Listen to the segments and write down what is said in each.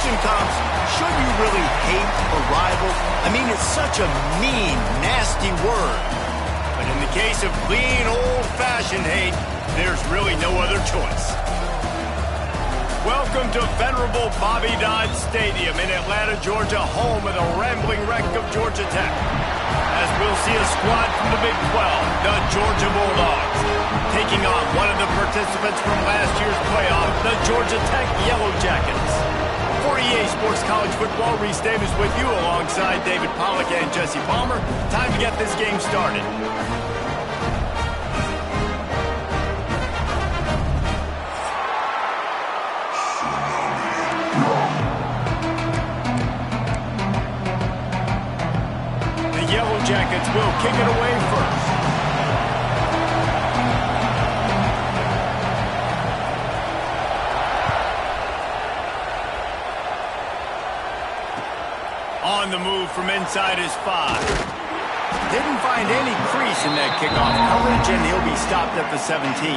question comes, should you really hate a rival? I mean, it's such a mean, nasty word. But in the case of clean, old-fashioned hate, there's really no other choice. Welcome to venerable Bobby Dodd Stadium in Atlanta, Georgia, home of the rambling wreck of Georgia Tech. As we'll see a squad from the Big 12, the Georgia Bulldogs, taking on one of the participants from last year's playoff, the Georgia Tech Yellow Jackets. For EA Sports College Football, Reese Davis with you alongside David Pollack and Jesse Palmer. Time to get this game started. The Yellow Jackets will kick it away first. On the move from inside his 5. Didn't find any crease in that kickoff coverage, and he'll be stopped at the 17.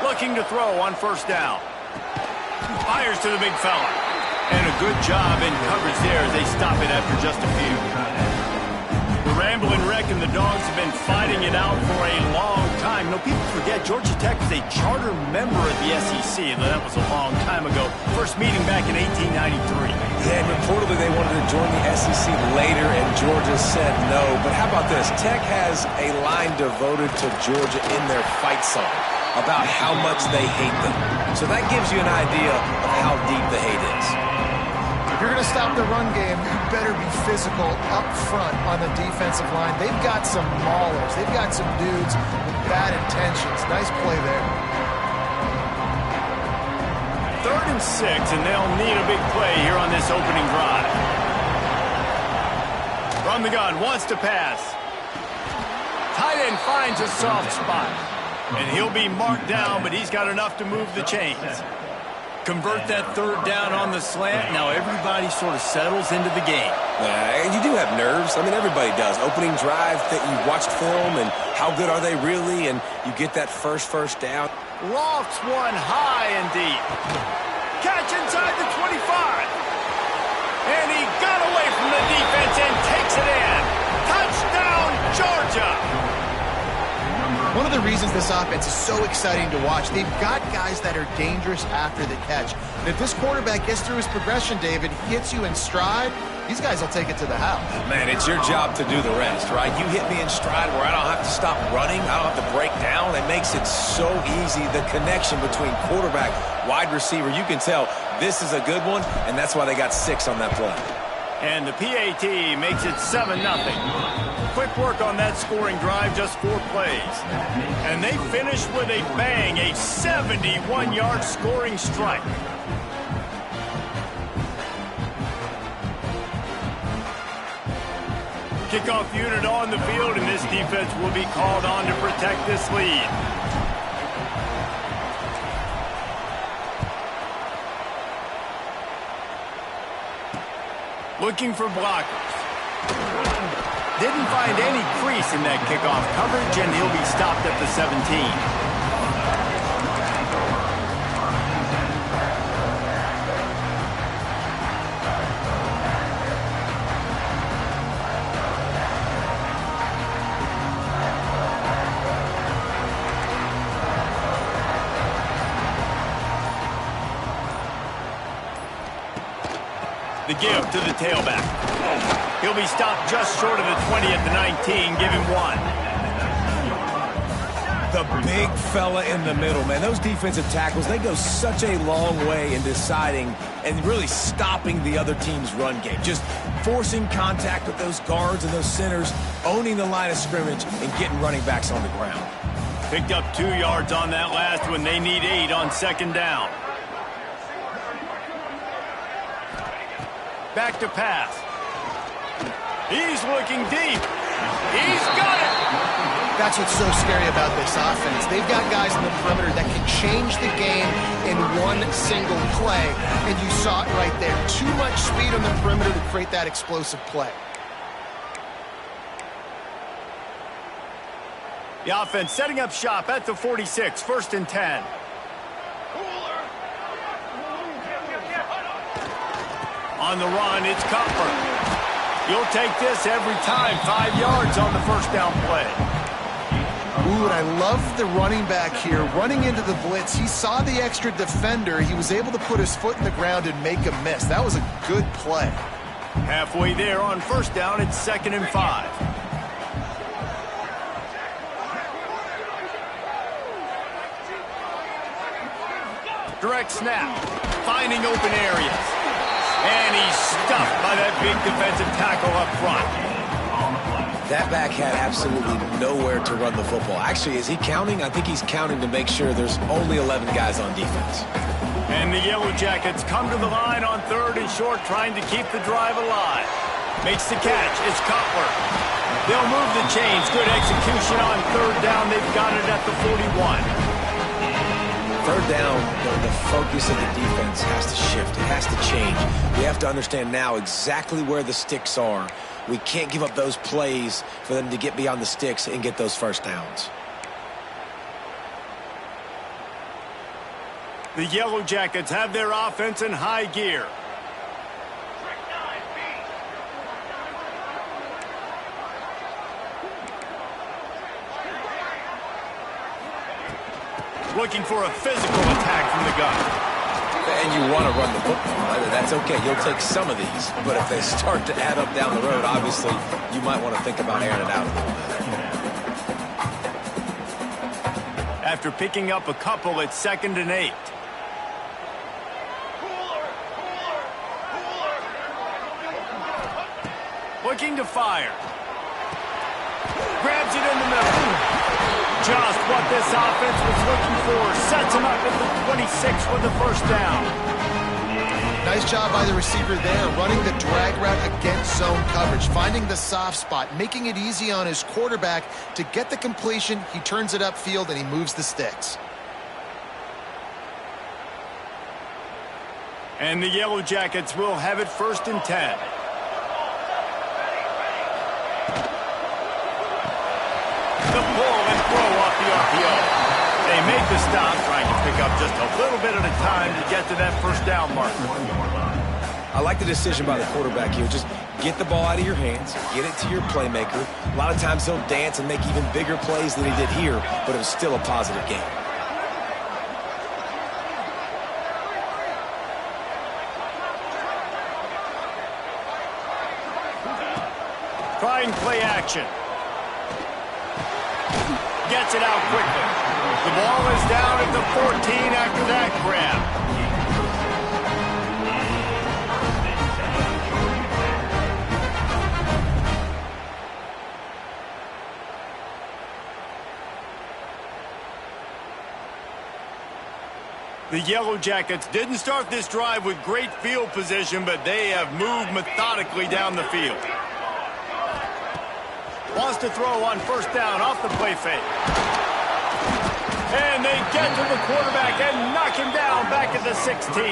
Looking to throw on first down. Fires to the big fella. And a good job in coverage there as they stop it after just a few. The Rambling Wreck and the Dogs have been fighting it out for a long time. You know, people forget Georgia Tech is a charter member of the SEC, and that was a long time ago. First meeting back in 1893. Yeah, and reportedly they wanted to join the SEC later, and Georgia said no. But how about this? Tech has a line devoted to Georgia in their fight song about how much they hate them. So that gives you an idea of how deep the hate is. If you're going to stop the run game, you better be physical up front on the defensive line. They've got some maulers. They've got some dudes with bad intentions. Nice play there. 3rd and 6, and they'll need a big play here on this opening drive. From the gun, wants to pass. Tight end finds a soft spot. And he'll be marked down, but he's got enough to move the chains. Convert that 3rd down on the slant. Now everybody sort of settles into the game. And you do have nerves. I mean, everybody does. Opening drive, that you watched film, and how good are they really? And you get that first down. Lofts one high and deep. Catch inside the 25. And he got away from the defense and takes it in. Touchdown, Georgia. One of the reasons this offense is so exciting to watch, they've got guys that are dangerous after the catch. And if this quarterback gets through his progression, David, hits you in stride, these guys will take it to the house. Man, it's your job to do the rest, right? You hit me in stride where I don't have to stop running. I don't have to break down. It makes it so easy, the connection between quarterback, wide receiver. You can tell this is a good one, and that's why they got 6 on that play. And the PAT makes it 7-0. Quick work on that scoring drive, just 4 plays. And they finish with a bang, a 71-yard scoring strike. Kickoff unit on the field, and this defense will be called on to protect this lead. Looking for blockers. Didn't find any crease in that kickoff coverage, and he'll be stopped at the 17. The give to the tailback. He'll be stopped just short of the 20 at the 19. Give him 1. The big fella in the middle, man. Those defensive tackles, they go such a long way in deciding and really stopping the other team's run game. Just forcing contact with those guards and those centers, owning the line of scrimmage, and getting running backs on the ground. Picked up 2 yards on that last one. They need 8 on 2nd down. Back to pass. He's looking deep. He's got it. That's what's so scary about this offense. They've got guys in the perimeter that can change the game in 1 single play, and you saw it right there. Too much speed on the perimeter to create that explosive play. The offense setting up shop at the 46, 1st and 10. On the run, it's Cutler. You'll take this every time. 5 yards on the first down play. Ooh, and I love the running back here. Running into the blitz, he saw the extra defender. He was able to put his foot in the ground and make a miss. That was a good play. Halfway there on first down, it's 2nd and 5. Direct snap, finding open areas. And he's stuffed by that big defensive tackle up front. That back had absolutely nowhere to run the football. Actually, is he counting? I think he's counting to make sure there's only 11 guys on defense. And the Yellow Jackets come to the line on 3rd and short, trying to keep the drive alive. Makes the catch. It's Cutler. They'll move the chains. Good execution on 3rd down. They've got it at the 41. 3rd down, the focus of the defense has to shift. It has to change. We have to understand now exactly where the sticks are. We can't give up those plays for them to get beyond the sticks and get those first downs. The Yellow Jackets have their offense in high gear. Looking for a physical attack from the gun. And you want to run the football, right? That's okay. You'll take some of these. But if they start to add up down the road, obviously, you might want to think about airing it out a little bit. After picking up a couple, it's 2nd and 8. Looking to fire. Grabs it in the middle. Just what this offense was looking for. Sets him up at the 26 for the first down. Nice job by the receiver there, running the drag route against zone coverage, finding the soft spot, making it easy on his quarterback to get the completion. He turns it upfield, and he moves the sticks. And the Yellow Jackets will have it 1st and 10. The pull and throw off the RPO. They make the stop, trying to pick up just a little bit at a time to get to that first down mark. I like the decision by the quarterback here. Just get the ball out of your hands, get it to your playmaker. A lot of times he'll dance and make even bigger plays than he did here, but it was still a positive game. Trying play action. Gets it out quickly. The ball is down at the 14 after that grab. The Yellow Jackets didn't start this drive with great field position, but they have moved methodically down the field. Wants to throw on first down off the play fake. And they get to the quarterback and knock him down back at the 16.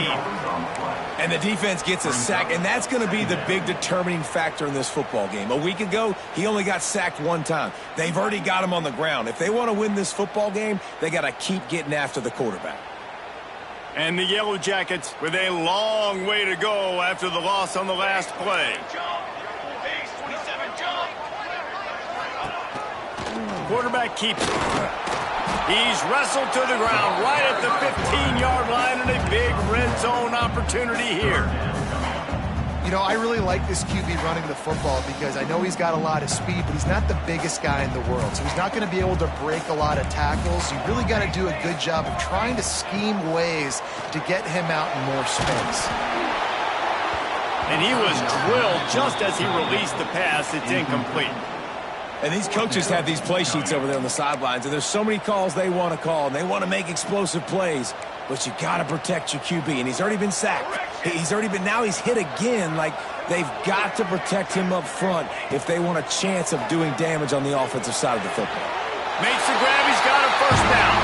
And the defense gets a sack, and that's going to be the big determining factor in this football game. A week ago, he only got sacked 1 time. They've already got him on the ground. If they want to win this football game, they got to keep getting after the quarterback. And the Yellow Jackets with a long way to go after the loss on the last play. Quarterback keeps it. He's wrestled to the ground right at the 15-yard line, and a big red zone opportunity here. You know, I really like this QB running the football because I know he's got a lot of speed, but he's not the biggest guy in the world. So he's not going to be able to break a lot of tackles. You really got to do a good job of trying to scheme ways to get him out in more space. And he was drilled just as he released the pass. It's incomplete. And these coaches have these play sheets over there on the sidelines, and there's so many calls they want to call, and they want to make explosive plays, but you got to protect your QB, and he's already been sacked. Now he's hit again. Like, they've got to protect him up front if they want a chance of doing damage on the offensive side of the football. Makes the grab. He's got a first down.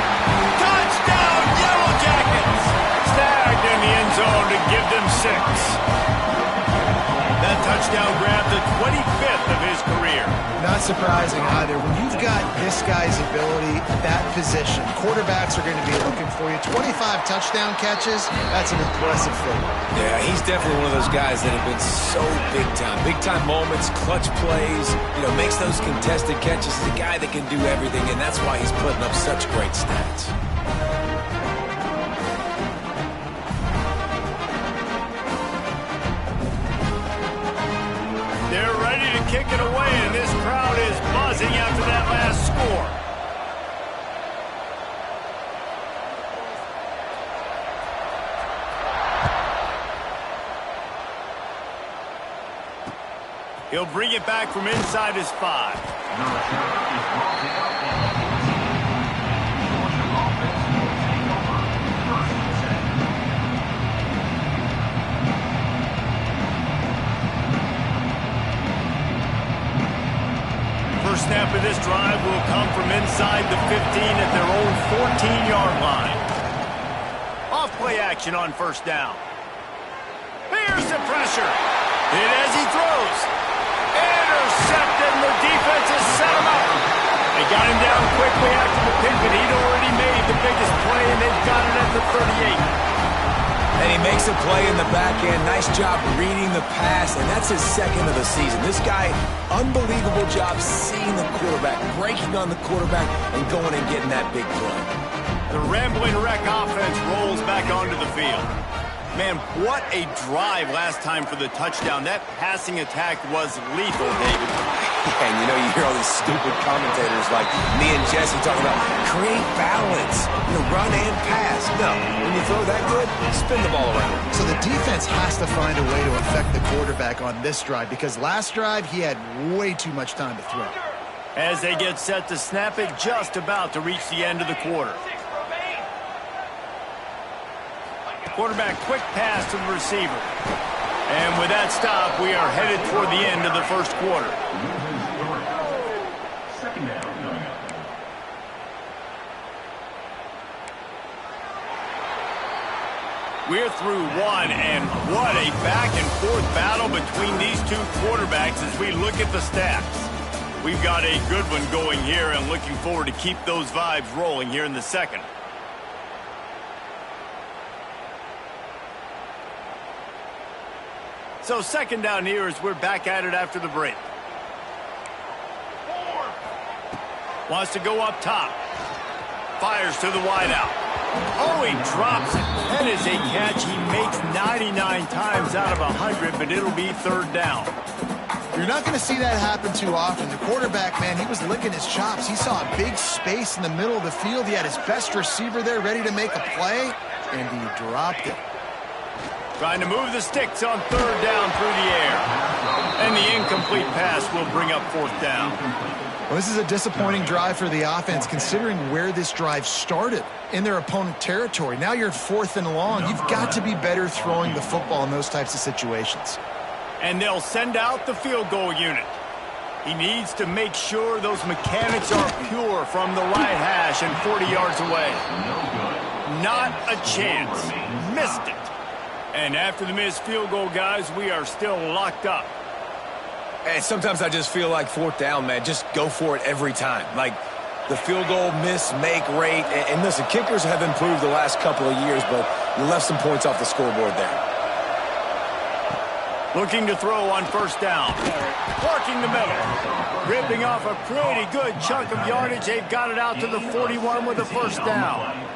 Touchdown, Yellow Jackets. Snagged touchdown grab, the 25th of his career. Not surprising either. When you've got this guy's ability at that position, quarterbacks are going to be looking for you. 25 touchdown catches, that's an impressive figure. Yeah, he's definitely one of those guys that have been so big time. Big time moments, clutch plays, makes those contested catches. He's a guy that can do everything, and that's why he's putting up such great stats. They're ready to kick it away, and this crowd is buzzing after that last score. He'll bring it back from inside his 5. First snap of this drive will come from inside the 15 at their own 14-yard line. Off play action on first down. Here's the pressure. Hit as he throws. Intercepted, and the defense has set him up. They got him down quickly after the pick, but he'd already made the biggest play, and they've got it at the 38. And he makes a play in the back end. Nice job reading the pass, and that's his second of the season. This guy, unbelievable job seeing the quarterback, breaking on the quarterback, and going and getting that big play. The Rambling Wreck offense rolls back onto the field. Man, what a drive last time for the touchdown. That passing attack was lethal, David. And you hear all these stupid commentators like me and Jesse talking about create balance, run and pass. No, when you throw that good, spin the ball around. So the defense has to find a way to affect the quarterback on this drive because last drive he had way too much time to throw. As they get set to snap it, just about to reach the end of the quarter. Quarterback quick pass to the receiver. And with that stop, we are headed toward the end of the first quarter. We're through one, and what a back-and-forth battle between these two quarterbacks as we look at the stats. We've got a good one going here and looking forward to keep those vibes rolling here in the second. So second down here as we're back at it after the break. Wants to go up top. Fires to the wideout. Oh, he drops it. That is a catch he makes 99 times out of 100, but it'll be third down. You're not going to see that happen too often. The quarterback, man, he was licking his chops. He saw a big space in the middle of the field. He had his best receiver there ready to make a play, and he dropped it. Trying to move the sticks on third down through the air. And the incomplete pass will bring up fourth down. Well, this is a disappointing drive for the offense considering where this drive started in their opponent territory. Now you're 4th and long. You've got to be better throwing the football in those types of situations. And they'll send out the field goal unit. He needs to make sure those mechanics are pure from the right hash and 40 yards away. Not a chance. Missed it. And after the missed field goal, guys, we are still locked up. And sometimes I just feel like fourth down, man. Just go for it every time. Like the field goal miss, make rate. And listen, kickers have improved the last couple of years, but you left some points off the scoreboard there. Looking to throw on first down. Working the middle. Ripping off a pretty good chunk of yardage. They've got it out to the 41 with a first down.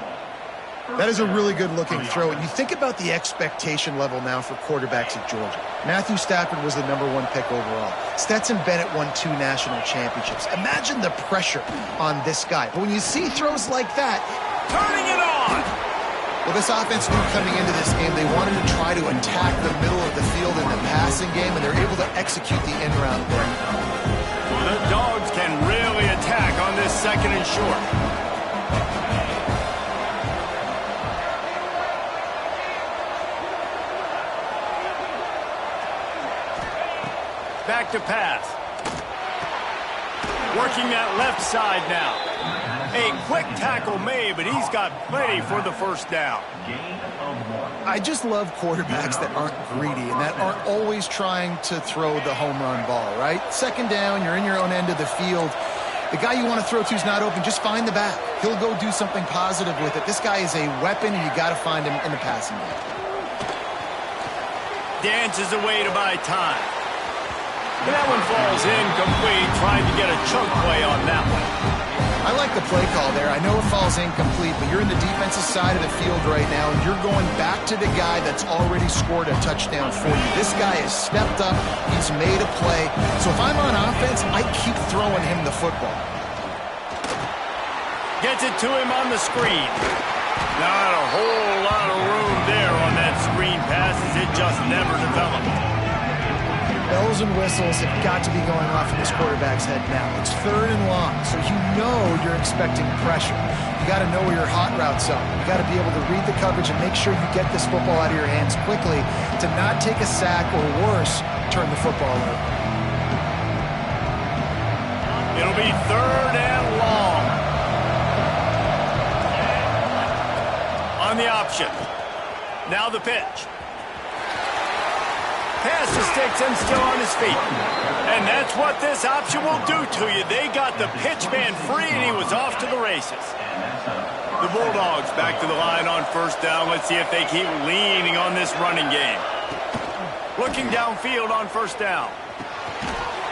That is a really good-looking throw. And you think about the expectation level now for quarterbacks at Georgia. Matthew Stafford was the #1 pick overall. Stetson Bennett won 2 national championships. Imagine the pressure on this guy. But when you see throws like that, turning it on. Well, this offense knew coming into this game they wanted to try to attack the middle of the field in the passing game, and they're able to execute the in-route there. The Dogs can really attack on this second and short. Back to pass. Working that left side now. A quick tackle made, but he's got plenty for the first down. Gain of 1. I just love quarterbacks that aren't greedy and that aren't always trying to throw the home run ball, right? Second down, you're in your own end of the field. The guy you want to throw to is not open. Just find the back. He'll go do something positive with it. This guy is a weapon, and you got to find him in the passing game. Dances away to buy time. And that one falls incomplete, trying to get a chunk play on that one. I like the play call there. I know it falls incomplete, but you're in the defensive side of the field right now, and you're going back to the guy that's already scored a touchdown for you. This guy has stepped up. He's made a play. So if I'm on offense, I keep throwing him the football. Gets it to him on the screen. Not a whole lot of room there on that screen pass, as it just never developed. Bells and whistles have got to be going off in this quarterback's head now. It's 3rd and long, so you know you're expecting pressure. You got to know where your hot routes are. You got to be able to read the coverage and make sure you get this football out of your hands quickly to not take a sack or worse, turn the football over. It'll be 3rd and long. On the option. Now the pitch. Pass the sticks and still on his feet. And that's what this option will do to you. They got the pitch man free, and he was off to the races. The Bulldogs back to the line on 1st down. Let's see if they keep leaning on this running game. Looking downfield on 1st down.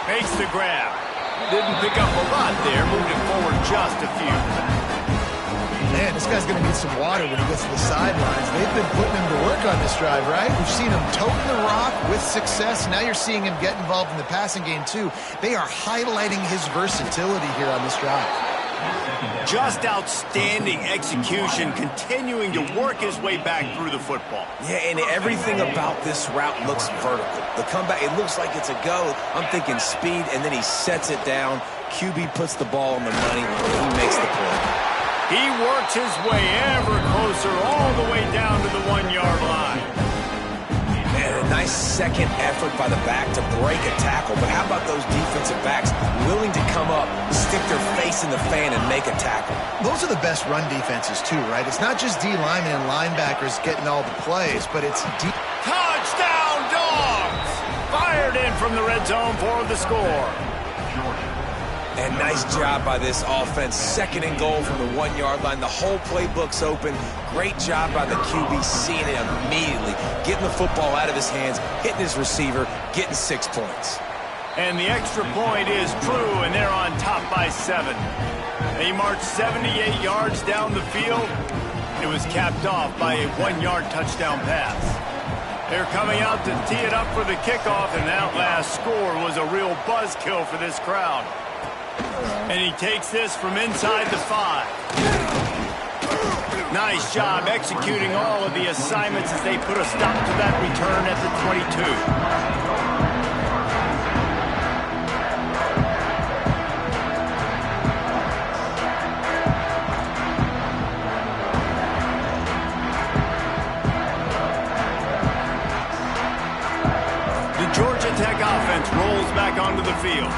Makes the grab. Didn't pick up a lot there. Moved it forward just a few. Man, this guy's going to need some water when he gets to the sidelines. They've been putting him to work on this drive, right? We've seen him toting the rock with success. Now you're seeing him get involved in the passing game, too. They are highlighting his versatility here on this drive. Just outstanding execution, continuing to work his way back through the football. Yeah, and everything about this route looks vertical. The comeback, it looks like it's a go. I'm thinking speed, and then he sets it down. QB puts the ball on the money, and he makes the play. He works his way ever closer all the way down to the 1-yard line. Man, a nice second effort by the back to break a tackle. But how about those defensive backs willing to come up, stick their face in the fan, and make a tackle? Those are the best run defenses, too, right? It's not just D linemen and linebackers getting all the plays, but it's deep. Touchdown, Dogs! Fired in from the red zone for the score. And nice job by this offense. 2nd and goal from the 1-yard line. The whole playbook's open. Great job by the QB, seeing it immediately, getting the football out of his hands, hitting his receiver, getting 6 points. And the extra point is true, and they're on top by 7. They marched 78 yards down the field. It was capped off by a 1-yard touchdown pass. They're coming out to tee it up for the kickoff, and that last score was a real buzzkill for this crowd. And he takes this from inside the 5. Nice job executing all of the assignments as they put a stop to that return at the 22. The Georgia Tech offense rolls back onto the field.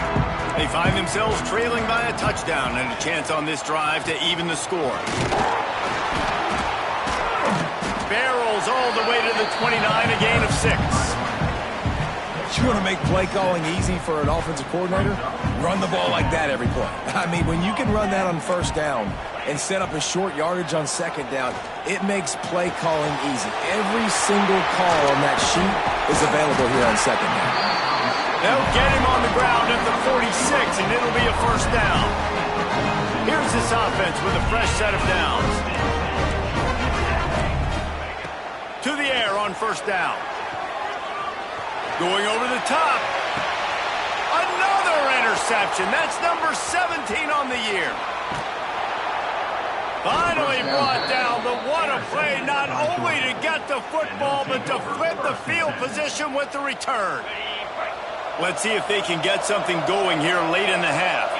They find themselves trailing by a touchdown and a chance on this drive to even the score. Barrels all the way to the 29, a gain of 6. You want to make play calling easy for an offensive coordinator? Run the ball like that every play. I mean, when you can run that on 1st down and set up a short yardage on 2nd down, it makes play calling easy. Every single call on that sheet is available here on 2nd down. They'll get him on the ground at the 46, and it'll be a 1st down. Here's this offense with a fresh set of downs. To the air on 1st down. Going over the top. Another interception. That's number 17 on the year. Finally brought down, but what a play, not only to get the football, but to flip the field position with the return. Let's see if they can get something going here late in the half.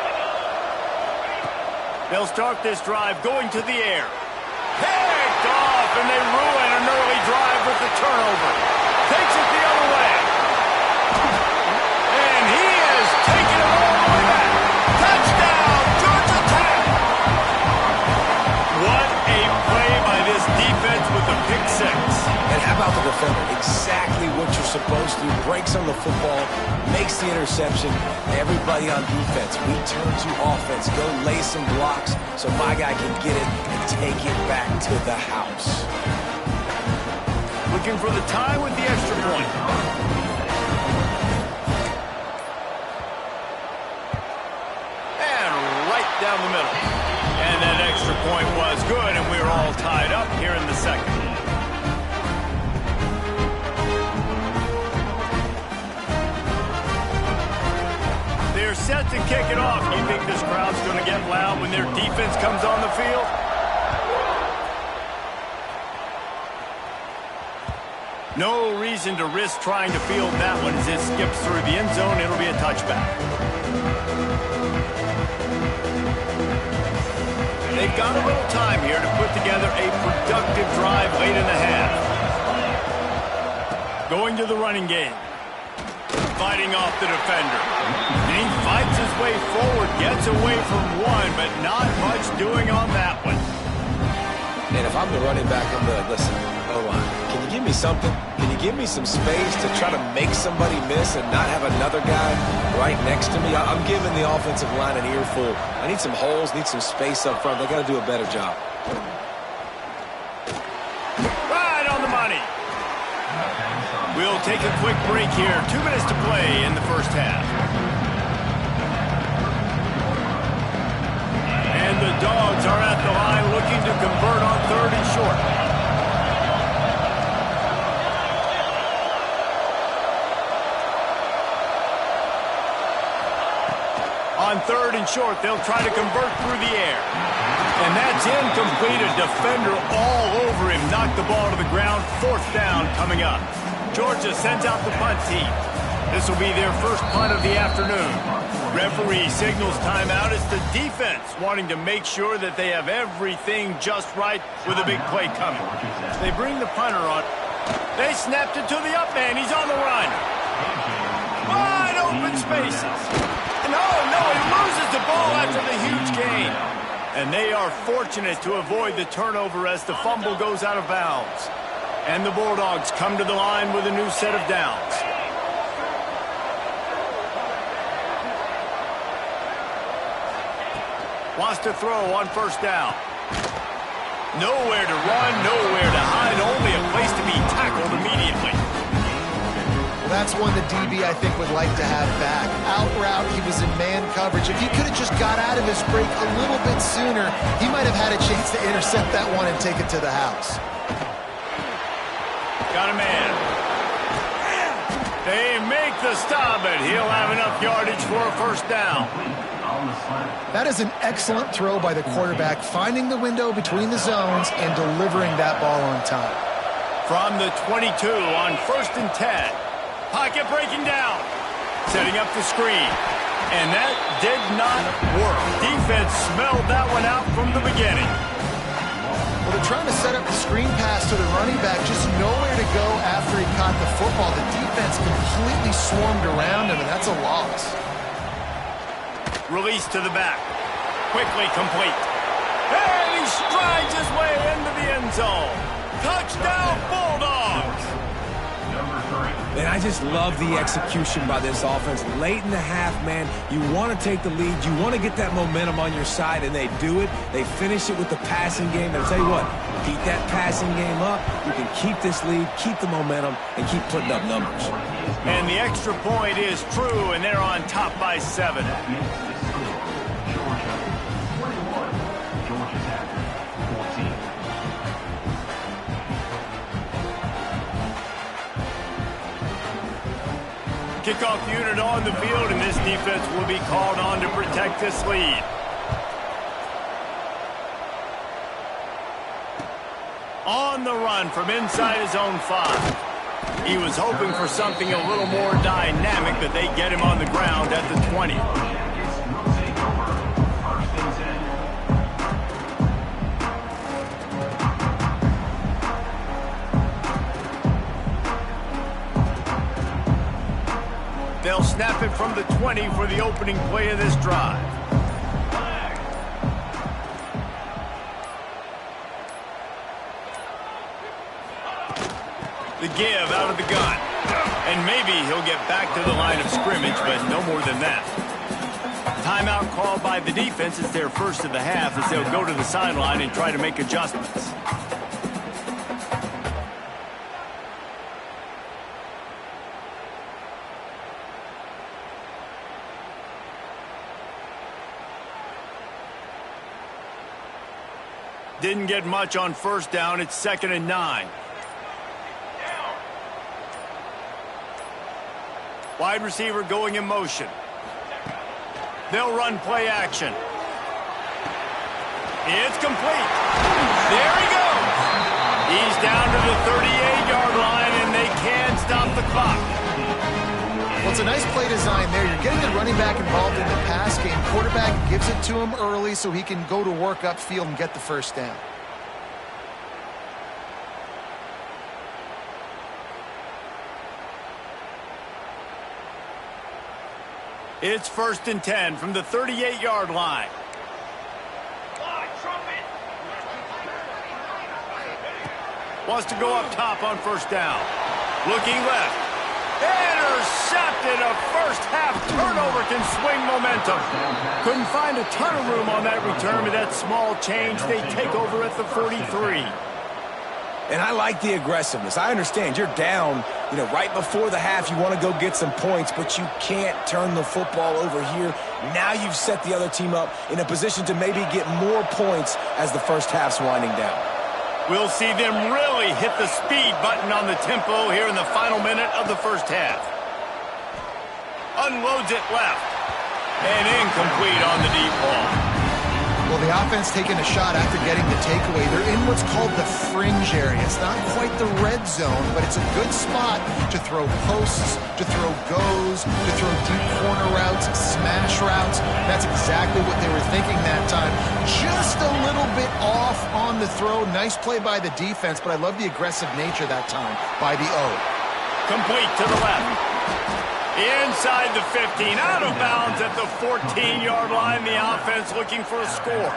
They'll start this drive going to the air. Picked off, and they ruin an early drive with the turnover. Takes it the other way. And he is taking it all the way back. Touchdown, Georgia Tech! What a play by this defense with the pick 6. And how about the defender? Exactly what you're supposed to. Breaks on the football, makes the interception. Everybody on defense, we turn to offense. Go lay some blocks so my guy can get it and take it back to the house. Looking for the tie with the extra point. And right down the middle. And that extra point was good, and we were all tied up here in the second. They're set to kick it off. You think this crowd's going to get loud when their defense comes on the field? No reason to risk trying to field that one as it skips through the end zone. It'll be a touchback. They've got a little time here to put together a productive drive late in the half. Going to the running game. Fighting off the defender. And he fights his way forward, gets away from one, but not much doing on that one. And if I'm the running back, I'm the, listen, O-line, can you give me something? Can you give me some space to try to make somebody miss and not have another guy right next to me? I'm giving the offensive line an earful. I need some holes, need some space up front. They got to do a better job. Right on the money. We'll take a quick break here. 2 minutes to play in the first half. And the Dogs are at the line looking to convert on 3rd and short. On 3rd and short, they'll try to convert through the air. And that's incomplete. A defender all over him. Knocked the ball to the ground. 4th down coming up. Georgia sends out the punt team. This will be their first punt of the afternoon. Referee signals timeout. It's the defense wanting to make sure that they have everything just right with a big play coming. They bring the punter on. They snapped it to the up man. He's on the run. Wide open spaces. No, he loses the ball after the huge gain. And they are fortunate to avoid the turnover as the fumble goes out of bounds. And the Bulldogs come to the line with a new set of downs. Wants to throw on 1st down. Nowhere to run, nowhere to hide, only a place to be tackled immediately. That's one the DB, I think, would like to have back. Out route, he was in man coverage. If he could have just got out of his break a little bit sooner, he might have had a chance to intercept that one and take it to the house. Got a man. They make the stop, but he'll have enough yardage for a 1st down. That is an excellent throw by the quarterback, finding the window between the zones and delivering that ball on time. From the 22 on 1st and 10. Pocket breaking down. Setting up the screen. And that did not work. Defense smelled that one out from the beginning. Well, they're trying to set up the screen pass to the running back, just nowhere to go after he caught the football. The defense completely swarmed around him, and that's a loss. Release to the back. Quickly complete. And he strides his way into the end zone. Touchdown, Bulldogs! And I just love the execution by this offense. Late in the half, man, you want to take the lead. You want to get that momentum on your side, and they do it. They finish it with the passing game. And I'll tell you what, keep that passing game up. You can keep this lead, keep the momentum, and keep putting up numbers. And the extra point is true, and they're on top by 7. Kickoff unit on the field, and this defense will be called on to protect this lead. On the run from inside his own 5. He was hoping for something a little more dynamic, but they get him on the ground at the 20. They'll snap it from the 20 for the opening play of this drive. The give out of the gun. And maybe he'll get back to the line of scrimmage, but no more than that. Timeout called by the defense is their first of the half as they'll go to the sideline and try to make adjustments. Didn't get much on first down. It's 2nd and 9. Wide receiver going in motion. They'll run play action. It's complete. There he goes. He's down to the 38-yard line, and they can't stop the clock. Well, it's a nice play design there. You're getting the running back involved in the pass game. Quarterback gives it to him early so he can go to work upfield and get the first down. It's 1st and 10 from the 38-yard line. Wants to go up top on first down. Looking left. Intercepted. A first-half turnover can swing momentum. Couldn't find a ton of room on that return with that small change. They take over at the 43. And I like the aggressiveness. I understand you're down, right before the half. You want to go get some points, but you can't turn the football over here. Now you've set the other team up in a position to maybe get more points as the first half's winding down. We'll see them really hit the speed button on the tempo here in the final minute of the first half. Unloads it left. And incomplete on the deep ball. Well, the offense taking a shot after getting the takeaway. They're in what's called the fringe area. It's not quite the red zone, but it's a good spot to throw posts, to throw goes, to throw deep corner routes, smash routes. That's exactly what they were thinking that time. Just a little bit off on the throw. Nice play by the defense, but I love the aggressive nature that time by the O. Complete to the left. Inside the 15, out of bounds at the 14-yard line. The offense looking for a score.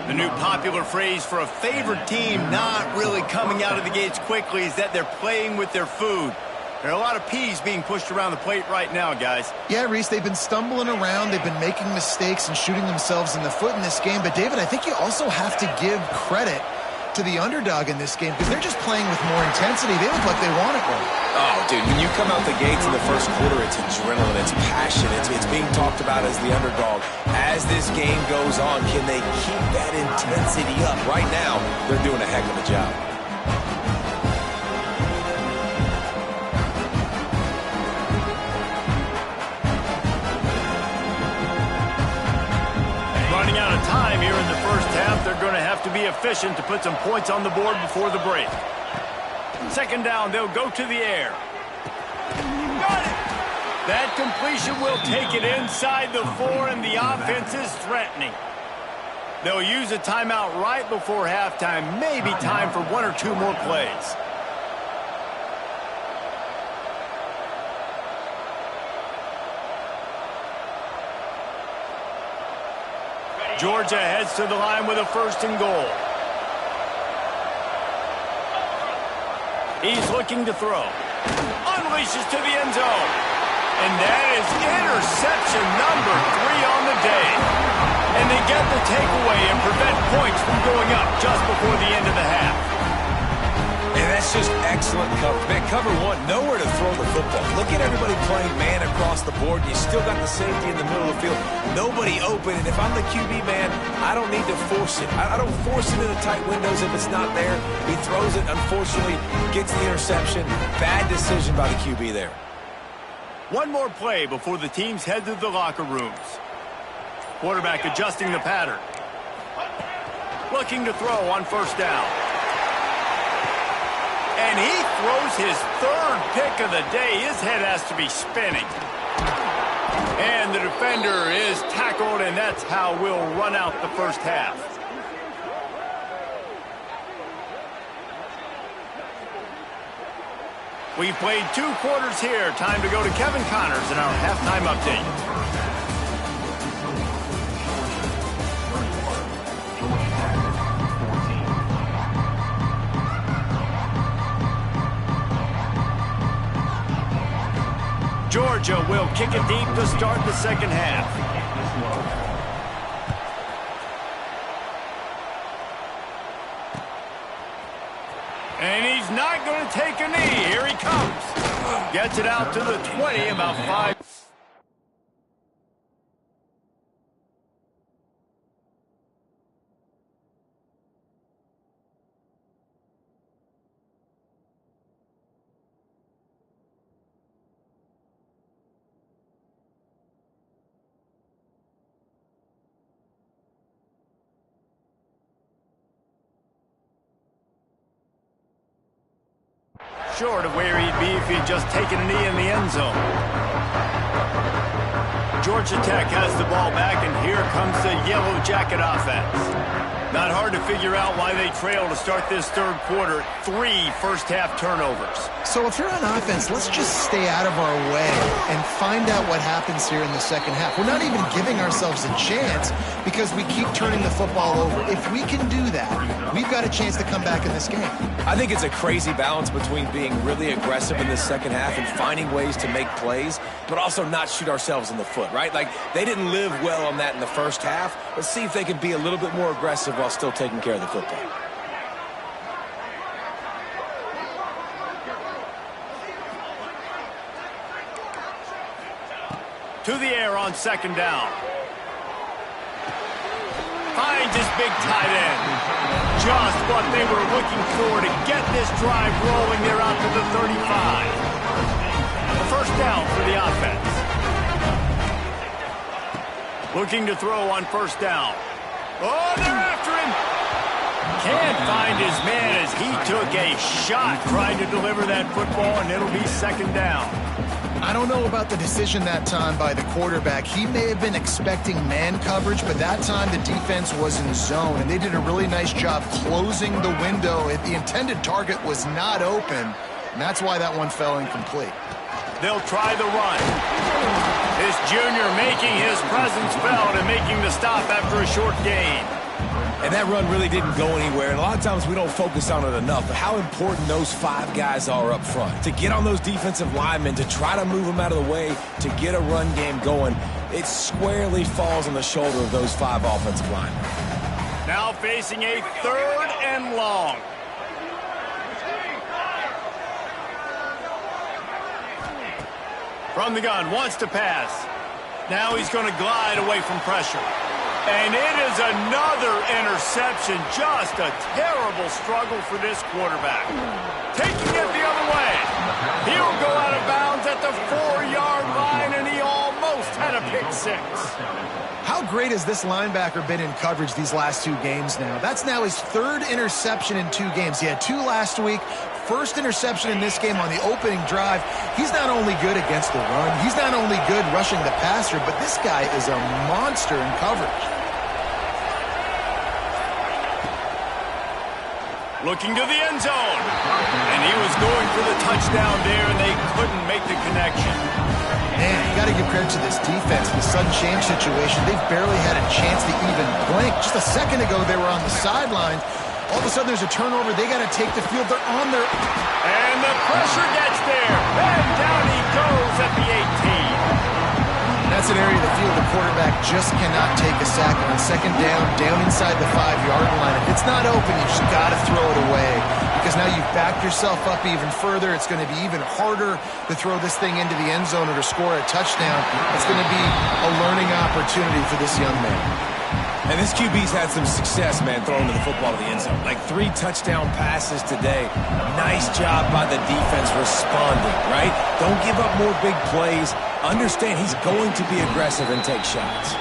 The new popular phrase for a favored team not really coming out of the gates quickly is that they're playing with their food. There are a lot of peas being pushed around the plate right now, guys. Yeah, Reese, they've been stumbling around. They've been making mistakes and shooting themselves in the foot in this game. But, David, I think you also have to give credit to the underdog in this game because they're just playing with more intensity. They look like they want it more. Oh, dude, when you come out the gates in the first quarter, it's adrenaline, it's passion, it's being talked about as the underdog. As this game goes on, can they keep that intensity up? Right now, they're doing a heck of a job. Running out of time here in the first half. They're going to have to be efficient to put some points on the board before the break. 2nd down, they'll go to the air. Got it! That completion will take it inside the 4, and the offense is threatening. They'll use a timeout right before halftime. Maybe time for 1 or 2 more plays. Georgia heads to the line with a 1st and goal. He's looking to throw. Unleashes to the end zone. And that is interception number 3 on the day. And they get the takeaway and prevent points from going up just before the end of the half. And that's just excellent coverage. Man, cover 1, nowhere to throw the football. Look at everybody playing man across the board. You still got the safety in the middle of the field. Nobody open. And if I'm the QB, man, I don't need to force it. I don't force it into tight windows if it's not there. He throws it, unfortunately, gets the interception. Bad decision by the QB there. One more play before the teams head to the locker rooms. Quarterback adjusting the pattern. Looking to throw on first down. And he throws his 3rd pick of the day. His head has to be spinning. And the defender is tackled, and that's how we'll run out the first half. We've played 2 quarters here. Time to go to Kevin Connors in our halftime update. Georgia will kick it deep to start the second half. And he's not going to take a knee. Here he comes. Gets it out to the 20, about 5. Short of where he'd be if he'd just taken a knee in the end zone. Georgia Tech has the ball back, and here comes the Yellow Jacket offense. Not hard to figure out why they trail to start this third quarter. 3 first-half turnovers. So if you're on offense, let's just stay out of our way and find out what happens here in the second half. We're not even giving ourselves a chance because we keep turning the football over. If we can do that, we've got a chance to come back in this game. I think it's a crazy balance between being really aggressive in the second half and finding ways to make plays, but also not shoot ourselves in the foot, right? Like, they didn't live well on that in the first half. Let's see if they can be a little bit more aggressive while still taking care of the football. To the air on second down. Finds his big tight end. Just what they were looking for to get this drive rolling. They're out to the 35. First down for the offense. Looking to throw on first down. Oh, they're after him. Can't find his man as he took a shot trying to deliver that football, and it'll be second down. I don't know about the decision that time by the quarterback. He may have been expecting man coverage, but that time the defense was in zone, and they did a really nice job closing the window. The intended target was not open, and that's why that one fell incomplete. They'll try the run. This junior making his presence felt and making the stop after a short gain. And that run really didn't go anywhere. And a lot of times we don't focus on it enough, but how important those 5 guys are up front. To get on those defensive linemen, to try to move them out of the way, to get a run game going, it squarely falls on the shoulder of those 5 offensive linemen. Now facing a 3rd and long. From the gun, wants to pass. Now he's going to glide away from pressure. And it is another interception. Just a terrible struggle for this quarterback. Taking it the other way. He'll go out of bounds at the 4-yard line, and he almost had a pick 6. How great has this linebacker been in coverage these last 2 games now? That's now his 3rd interception in 2 games. He had 2 last week. First interception in this game on the opening drive. He's not only good against the run, he's not only good rushing the passer, but this guy is a monster in coverage. Looking to the end zone. And he was going for the touchdown there, and they couldn't make the connection. Man, you got to give credit to this defense. In the sudden change situation, they've barely had a chance to even blink. Just a second ago, they were on the sidelines. All of a sudden, there's a turnover. They got to take the field. They're on their... And the pressure gets there. And down he goes at the 18. That's an area of the field the quarterback just cannot take a sack on. Second down inside the 5-yard line. If it's not open, you just got to throw it away. Because now you've backed yourself up even further. It's going to be even harder to throw this thing into the end zone or to score a touchdown. It's going to be a learning opportunity for this young man. And this QB's had some success, man, throwing the football to the end zone. Like 3 touchdown passes today. Nice job by the defense responding, right? Don't give up more big plays. Understand he's going to be aggressive and take shots.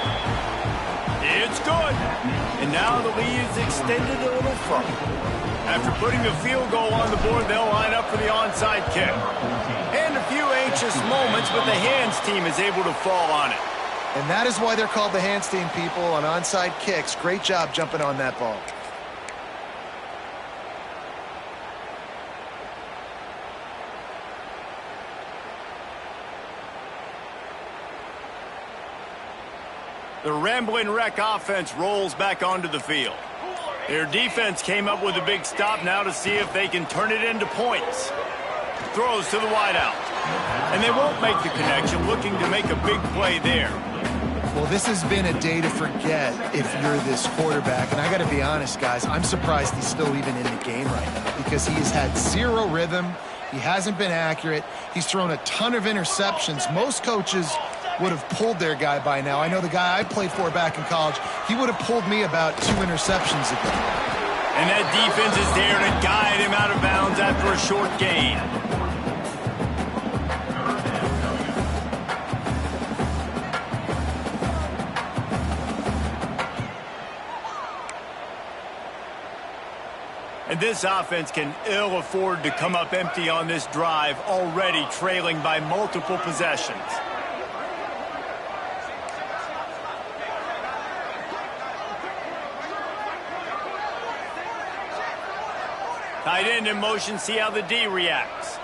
It's good. And now the lead is extended a little further. After putting the field goal on the board, they'll line up for the onside kick. And a few anxious moments, but the hands team is able to fall on it. And that is why they're called the hands team, people, on onside kicks. Great job jumping on that ball. The Rambling Wreck offense rolls back onto the field. Their defense came up with a big stop now to see if they can turn it into points. Throws to the wideout. And they won't make the connection, looking to make a big play there. Well, this has been a day to forget if you're this quarterback. And I got to be honest, guys, I'm surprised he's still even in the game right now because he has had zero rhythm. He hasn't been accurate. He's thrown a ton of interceptions. Most coaches would have pulled their guy by now. I know the guy I played for back in college, he would have pulled me about 2 interceptions ago. And that defense is there to guide him out of bounds after a short gain. And this offense can ill afford to come up empty on this drive, already trailing by multiple possessions. Tight end in motion, see how the D reacts.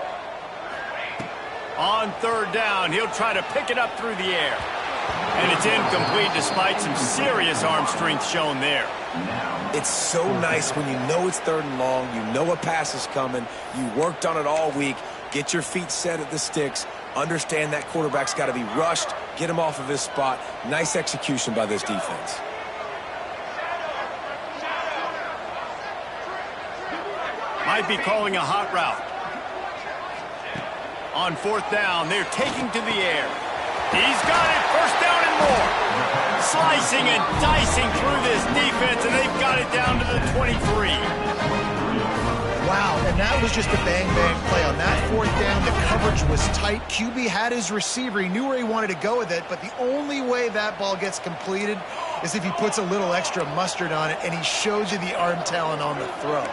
On third down, he'll try to pick it up through the air. And it's incomplete despite some serious arm strength shown there. It's so nice when you know it's 3rd and long, you know a pass is coming, you worked on it all week, get your feet set at the sticks, understand that quarterback's got to be rushed, get him off of his spot. Nice execution by this defense. Might be calling a hot route. On 4th down, they're taking to the air. He's got it, 1st down and more. Slicing and dicing through this defense, and they've got it down to the 23. Wow, and that was just a bang-bang play. On that 4th down, the coverage was tight. QB had his receiver. He knew where he wanted to go with it, but the only way that ball gets completed is if he puts a little extra mustard on it, and he shows you the arm talent on the throw.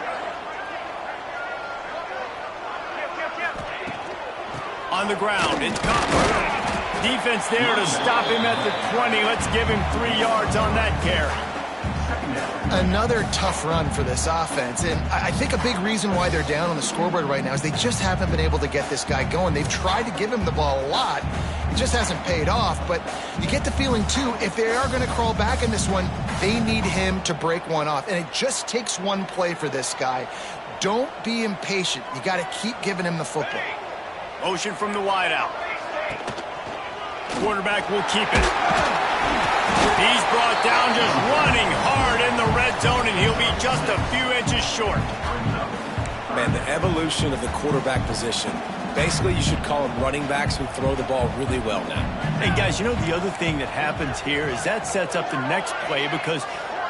On the ground, it's Copper. Defense there to stop him at the 20. Let's give him 3 yards on that carry. Another tough run for this offense, and I think a big reason why they're down on the scoreboard right now is they just haven't been able to get this guy going. They've tried to give him the ball a lot. It just hasn't paid off, but you get the feeling, too, if they are going to crawl back in this one, they need him to break one off, and it just takes one play for this guy. Don't be impatient. You got to keep giving him the football. Motion from the wideout. Quarterback will keep it. He's brought down just running hard in the red zone, and he'll be just a few inches short. Man, the evolution of the quarterback position. Basically, you should call them running backs who throw the ball really well now. Hey, guys, you know the other thing that happens here is that sets up the next play because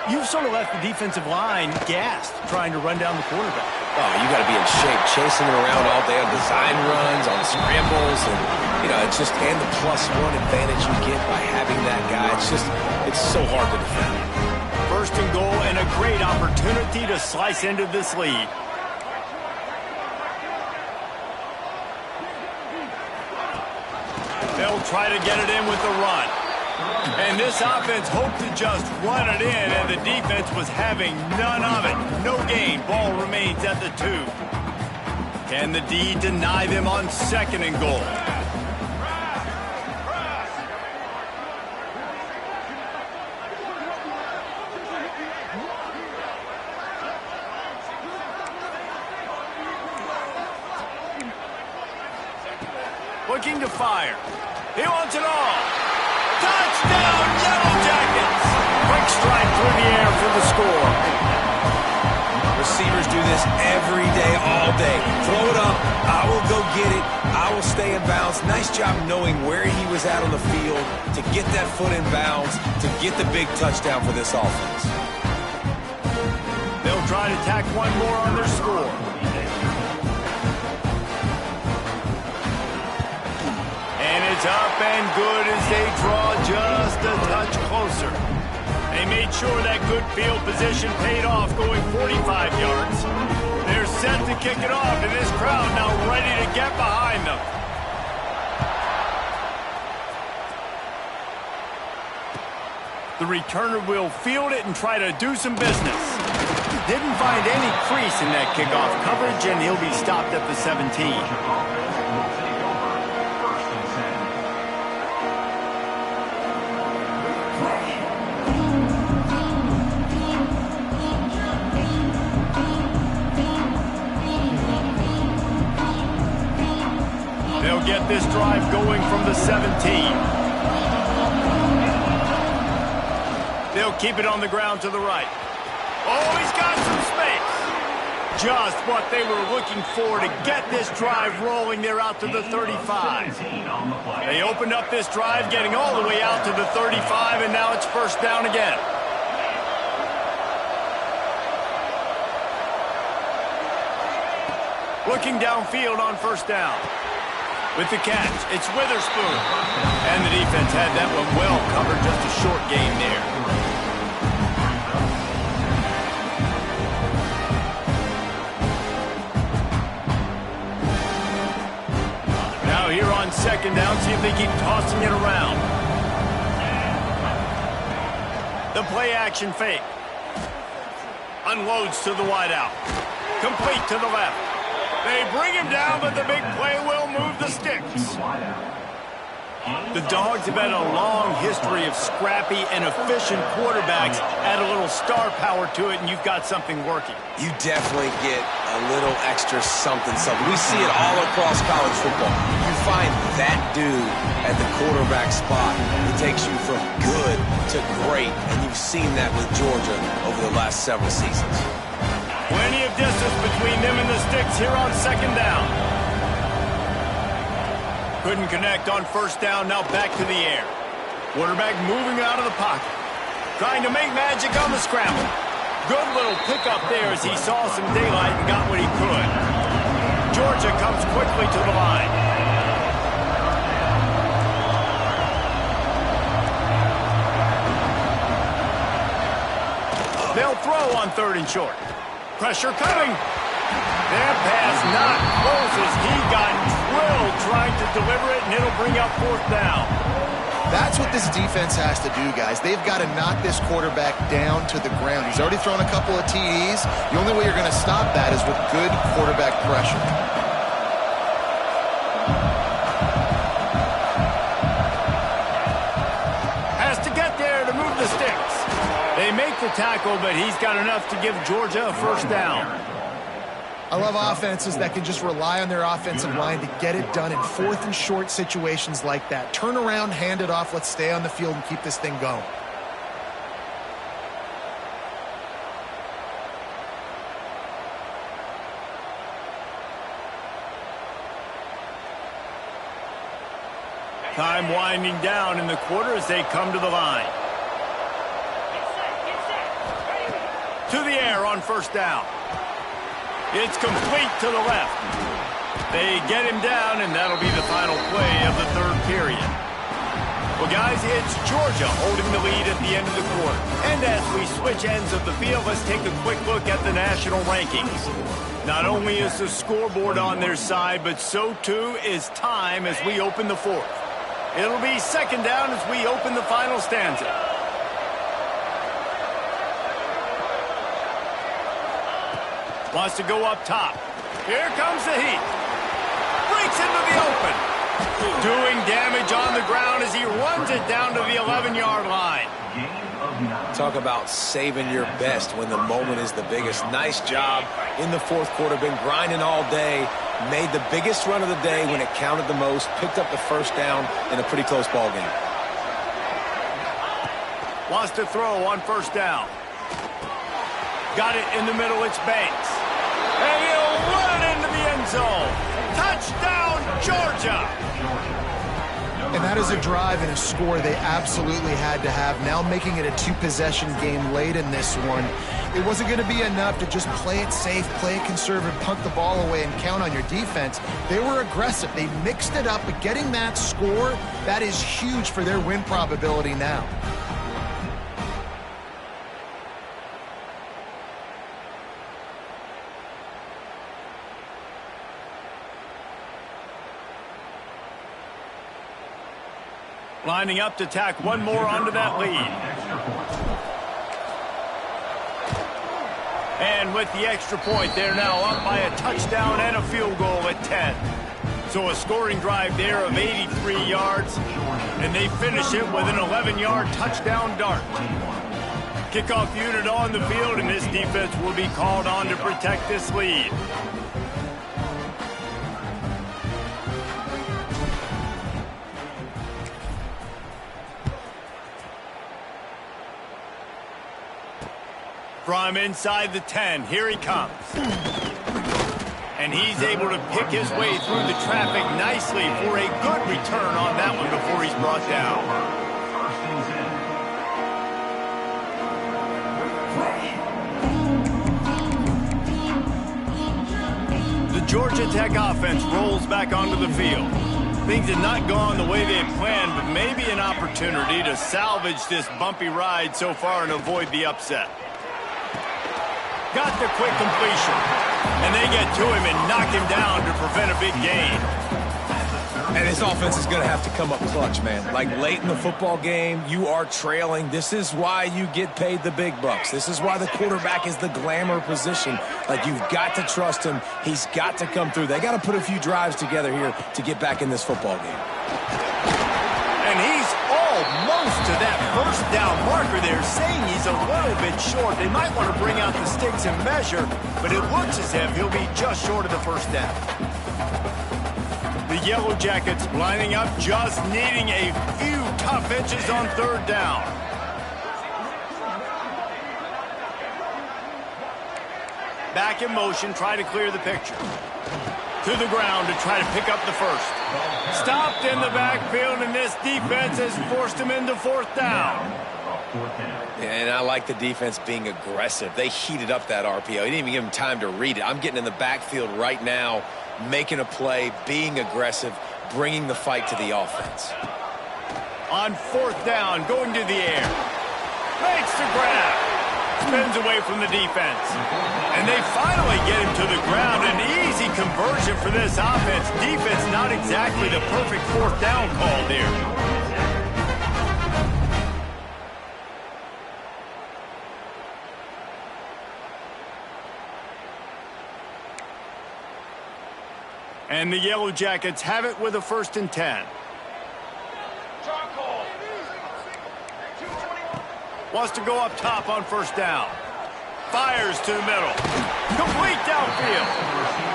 you've sort of left the defensive line gassed trying to run down the quarterback. Oh, you got to be in shape, chasing him around all day on design runs, on scrambles, and, you know, it's just, and the +1 advantage you get by having that guy. It's so hard to defend. 1st and goal and a great opportunity to slice into this lead. They'll try to get it in with the run. And this offense hoped to just run it in, and the defense was having none of it. No gain. Ball remains at the 2. Can the D deny them on 2nd and goal? Looking to fire. He wants it all. Touchdown, Yellow Jackets! Quick strike through the air for the score. Receivers do this every day, all day. Throw it up, I will go get it, I will stay in bounds. Nice job knowing where he was at on the field to get that foot in bounds, to get the big touchdown for this offense. They'll try to tack one more on their score. And it's up and good as they draw just a touch closer. They made sure that good field position paid off, going 45 yards. They're set to kick it off, and this crowd now ready to get behind them. The returner will field it and try to do some business. Didn't find any crease in that kickoff coverage, and he'll be stopped at the 17. They'll get this drive going from the 17. They'll keep it on the ground to the right. Oh, he's got some space. Just what they were looking for to get this drive rolling there out to the 35. They opened up this drive, getting all the way out to the 35, and now it's first down again. Looking downfield on first down. With the catch, it's Witherspoon. And the defense had that one well covered, just a short gain there. Now here on second down, see if they keep tossing it around. The play action fake. Unloads to the wideout. Complete to the left. They bring him down, but the big play will move the sticks. The Dogs have had a long history of scrappy and efficient quarterbacks. Add a little star power to it, and you've got something working. You definitely get a little extra something. We see it all across college football. You find that dude at the quarterback spot. It takes you from good to great, and you've seen that with Georgia over the last several seasons. Plenty of distance between them and the sticks here on second down. Couldn't connect on first down, now back to the air. Quarterback moving out of the pocket. Trying to make magic on the scramble. Good little pickup there as he saw some daylight and got what he could. Georgia comes quickly to the line. They'll throw on third and short. Pressure coming. That pass not close as he got drilled trying to deliver it, and it'll bring up fourth down. That's what this defense has to do, guys. They've got to knock this quarterback down to the ground. He's already thrown a couple of TDs. The only way you're going to stop that is with good quarterback pressure. Has to get there to move the sticks. They make the tackle, but he's got enough to give Georgia a first down. I love offenses that can just rely on their offensive line to get it done in fourth and short situations like that. Turn around, hand it off, let's stay on the field and keep this thing going. Time winding down in the quarter as they come to the line. To the air on first down. It's complete to the left. They get him down, and that'll be the final play of the third period. Well, guys, it's Georgia holding the lead at the end of the quarter. And as we switch ends of the field, let's take a quick look at the national rankings. Not only is the scoreboard on their side, but so too is time as we open the fourth. It'll be second down as we open the final stanza. Wants to go up top. Here comes the heat. Breaks into the open. Doing damage on the ground as he runs it down to the 11-yard line. Talk about saving your best when the moment is the biggest. Nice job in the fourth quarter. Been grinding all day. Made the biggest run of the day when it counted the most. Picked up the first down in a pretty close ball game. Wants to throw on first down. Got it in the middle. It's Banks. And he'll run it into the end zone. Touchdown, Georgia. And that is a drive and a score they absolutely had to have. Now making it a two-possession game late in this one. It wasn't going to be enough to just play it safe, play it conservative, punt the ball away, and count on your defense. They were aggressive. They mixed it up, but getting that score, that is huge for their win probability now. Lining up to tack one more onto that lead. And with the extra point, they're now up by a touchdown and a field goal at 10. So a scoring drive there of 83 yards, and they finish it with an 11-yard touchdown dart. Kickoff unit on the field, and this defense will be called on to protect this lead. From inside the 10, here he comes. And he's able to pick his way through the traffic nicely for a good return on that one before he's brought down. The Georgia Tech offense rolls back onto the field. Things have not gone the way they had planned, but maybe an opportunity to salvage this bumpy ride so far and avoid the upset. Got the quick completion, and they get to him and knock him down to prevent a big gain. And his offense is going to have to come up clutch, man. Like late in the football game, you are trailing. This is why you get paid the big bucks. This is why the quarterback is the glamour position. Like, you've got to trust him. He's got to come through. They got to put a few drives together here to get back in this football game. And he's almost to that first down marker there, saying he's a little bit short. They might want to bring out the sticks and measure, but it looks as if he'll be just short of the first down. The Yellow Jackets lining up, just needing a few tough inches on third down. Back in motion, try to clear the picture. To the ground to try to pick up the first. Stopped in the backfield, and this defense has forced him into fourth down. And I like the defense being aggressive. They heated up that RPO. He didn't even give him time to read it. I'm getting in the backfield right now, making a play, being aggressive, bringing the fight to the offense. On fourth down, going to the air. Makes the grab. Spins away from the defense. And they finally get him to the ground. An easy conversion for this offense. Defense not exactly the perfect fourth down call there. And the Yellow Jackets have it with a 1st and 10. Wants to go up top on first down. Fires to the middle. Complete downfield.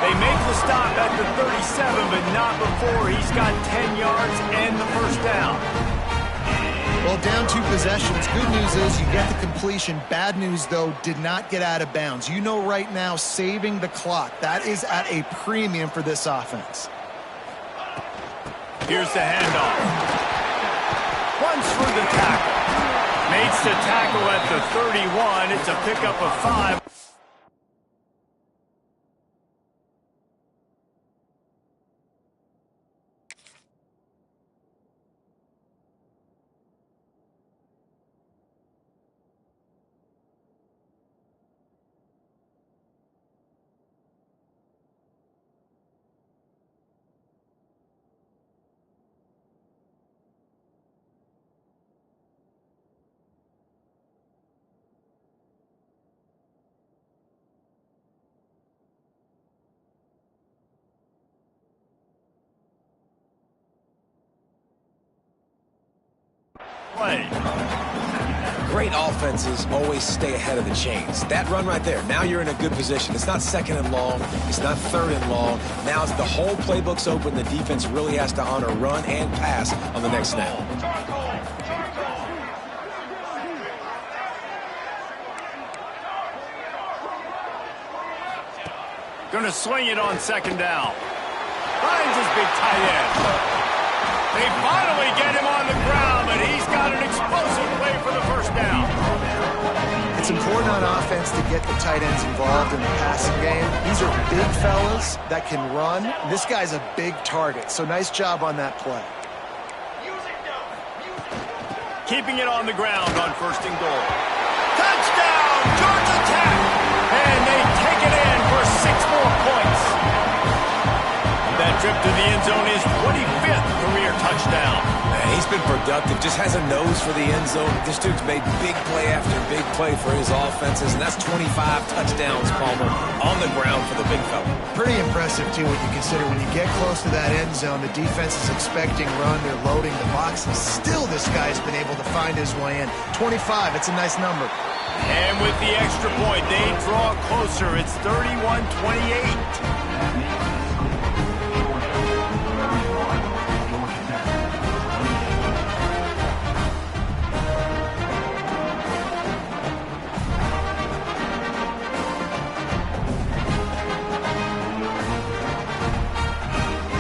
They make the stop at the 37, but not before he's got 10 yards and the first down. Well, down 2 possessions. Good news is you get the completion. Bad news, though, did not get out of bounds. You know right now, saving the clock. That is at a premium for this offense. Here's the handoff. Runs through the tackle. Makes the tackle at the 31. It's a pickup of 5. Play. Great offenses always stay ahead of the chains. That run right there, now you're in a good position. It's not 2nd and long. It's not 3rd and long. Now the whole playbook's open. The defense really has to honor run and pass on the next snap. Going to swing it on 2nd down. Finds his big tight end. They finally get him on the ground, but he's got an explosive play for the first down. It's important on offense to get the tight ends involved in the passing game. These are big fellas that can run. This guy's a big target, so nice job on that play. Keeping it on the ground on 1st and goal. Touchdown, Georgia Tech! And they take it in for 6 more points. That trip to the end zone is 25th career touchdown. Man, he's been productive, just has a nose for the end zone. This dude's made big play after big play for his offenses, and that's 25 touchdowns, Palmer, on the ground for the big fella. Pretty impressive, too, when you consider when you get close to that end zone, the defense is expecting run, they're loading the boxes. Still, this guy's been able to find his way in. 25, it's a nice number. And with the extra point, they draw closer. It's 31-28.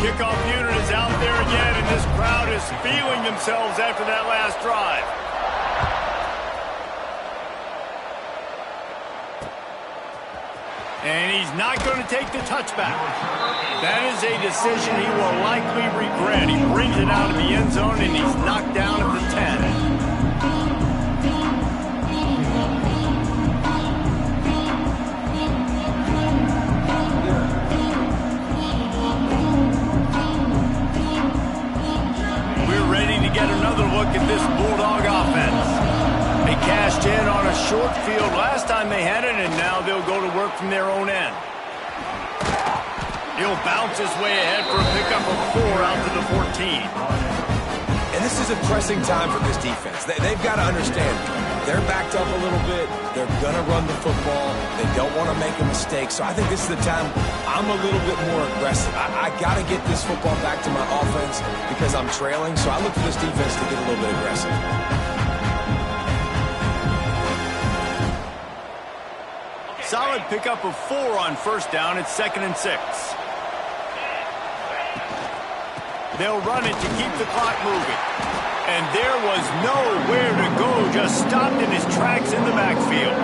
Kickoff unit is out there again, and this crowd is feeling themselves after that last drive. And he's not going to take the touchback. That is a decision he will likely regret. He brings it out of the end zone, and he's knocked down at the 10. Get another look at this Bulldog offense. They cashed in on a short field last time they had it, and now they'll go to work from their own end. He'll bounce his way ahead for a pickup of 4 out to the 14. And this is a pressing time for this defense. They've got to understand, they're backed up a little bit. They're going to run the football. They don't want to make a mistake. So I think this is the time I'm a little bit more aggressive. I got to get this football back to my offense because I'm trailing. So I look for this defense to get a little bit aggressive. Solid pickup of 4 on first down. It's 2nd and 6. They'll run it to keep the clock moving. And there was nowhere to go, just stopped in his tracks in the backfield.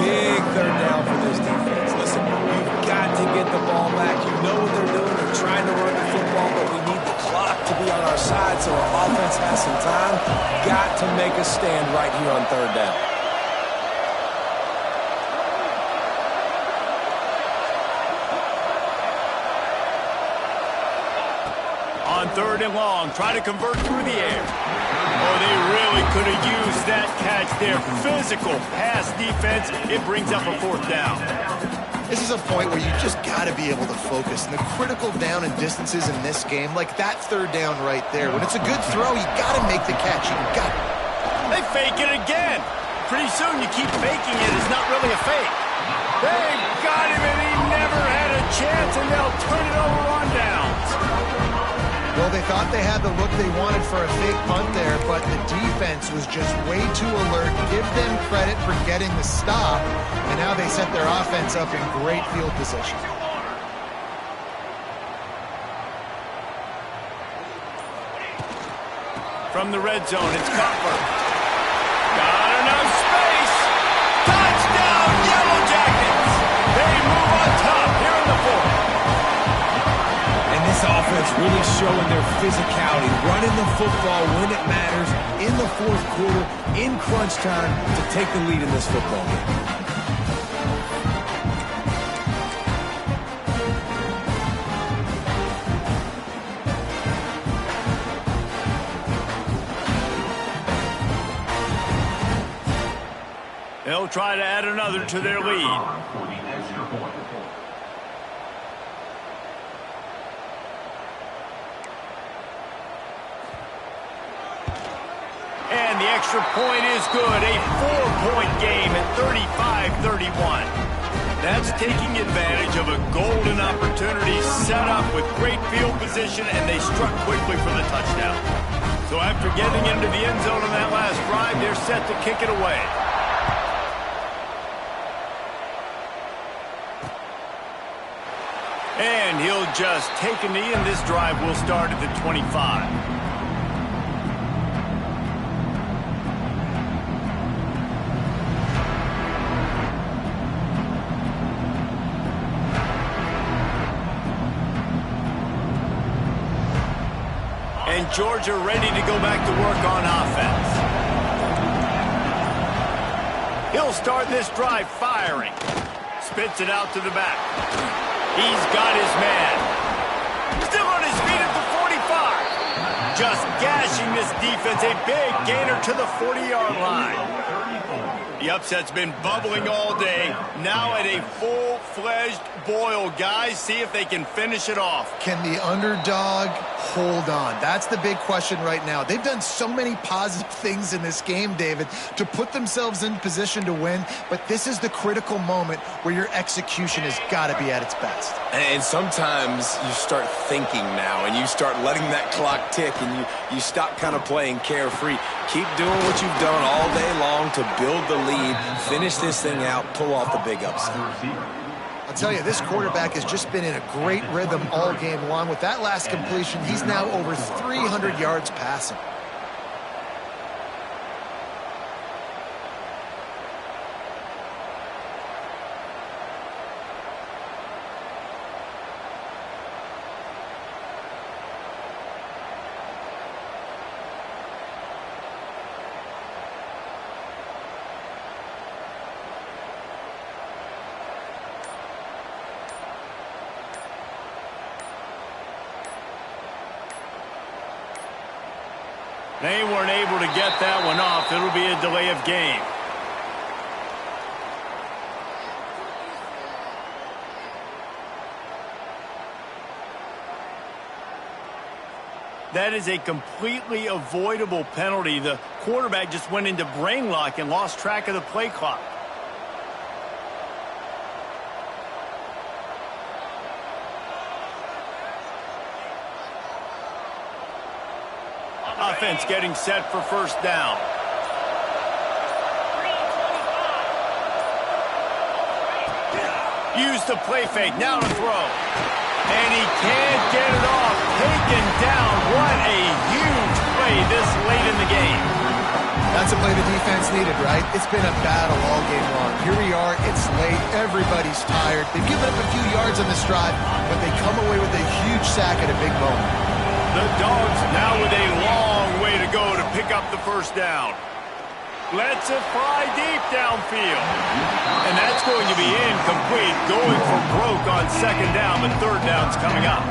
Big third down for this defense. Listen, you've got to get the ball back. You know what they're doing. They're trying to run the football, but we need the clock to be on our side so our offense has some time. Got to make a stand right here on third down. On 3rd and long, try to convert through the air. Oh, they really could have used that catch there. Physical pass defense. It brings up a 4th down. This is a point where you just got to be able to focus. And the critical down and distances in this game, like that 3rd down right there. When it's a good throw, you got to make the catch. You got it. They fake it again. Pretty soon you keep faking it. It's not really a fake. They've got him, and he never had a chance, and they'll turn it over on downs. Well, they thought they had the look they wanted for a fake punt there, but the defense was just way too alert. Give them credit for getting the stop, and now they set their offense up in great field position. From the red zone, it's Cutler. Got enough space. Touchdown, Yellow Jackets. They move on top here in the 4th. This offense really showing their physicality, running the football when it matters, in the 4th quarter, in crunch time, to take the lead in this football game. They'll try to add another to their lead. And the extra point is good. A 4-point game at 35-31. That's taking advantage of a golden opportunity set up with great field position, and they struck quickly for the touchdown. So after getting into the end zone on that last drive, they're set to kick it away. And he'll just take a knee, and this drive will start at the 25. And Georgia ready to go back to work on offense. He'll start this drive firing. Spits it out to the back. He's got his man. Still on his feet at the 45. Just gashing this defense. A big gainer to the 40-yard line. The upset's been bubbling all day. Now at a full-fledged boil. Guys, see if they can finish it off. Can the underdog hold on? That's the big question right now. They've done so many positive things in this game, David, to put themselves in position to win, but this is the critical moment where your execution has got to be at its best. And sometimes you start thinking now, and you start letting that clock tick, and you stop kind of playing carefree. Keep doing what you've done all day long to build the lead, finish this thing out, pull off the big upset. I'll tell you, this quarterback has just been in a great rhythm all game long. With that last completion, he's now over 300 yards passing. They weren't able to get that one off. It'll be a delay of game. That is a completely avoidable penalty. The quarterback just went into brain lock and lost track of the play clock. Offense getting set for first down. Use the play fake, now to throw. And he can't get it off. Taken down. What a huge play this late in the game. That's a play the defense needed, right? It's been a battle all game long. Here we are, it's late, everybody's tired. They've given up a few yards on this drive, but they come away with a huge sack at a big moment. The Dogs now with a long way to go to pick up the first down. Lets it fly deep downfield. And that's going to be incomplete, going for broke on second down, but third down's coming up.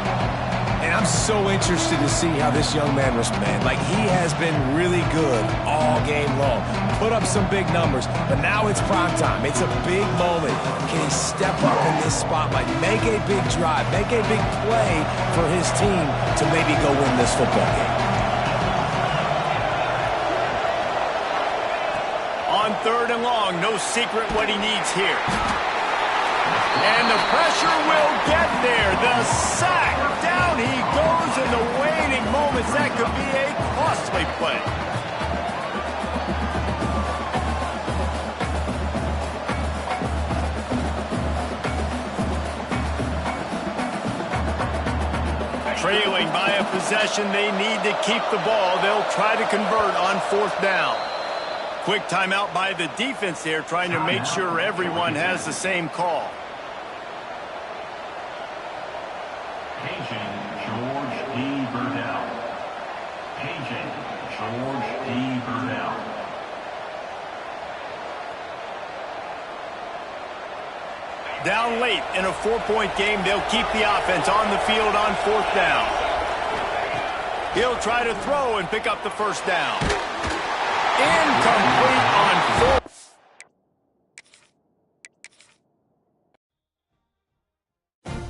And I'm so interested to see how this young man responds. Like, he has been really good all game long. Put up some big numbers, but now it's prime time. It's a big moment. Can he step up in this spotlight, make a big drive, make a big play for his team to maybe go win this football game? On third and long, no secret what he needs here. And the pressure will get there. The sack. Down he goes in the waning moments. That could be a costly play. Trailing by a possession, they need to keep the ball. They'll try to convert on fourth down. Quick timeout by the defense there, trying to make sure everyone has the same call. Paging George D. Burdell. Paging George D. Burdell. Down late in a 4-point game, they'll keep the offense on the field on fourth down. He'll try to throw and pick up the first down. Incomplete.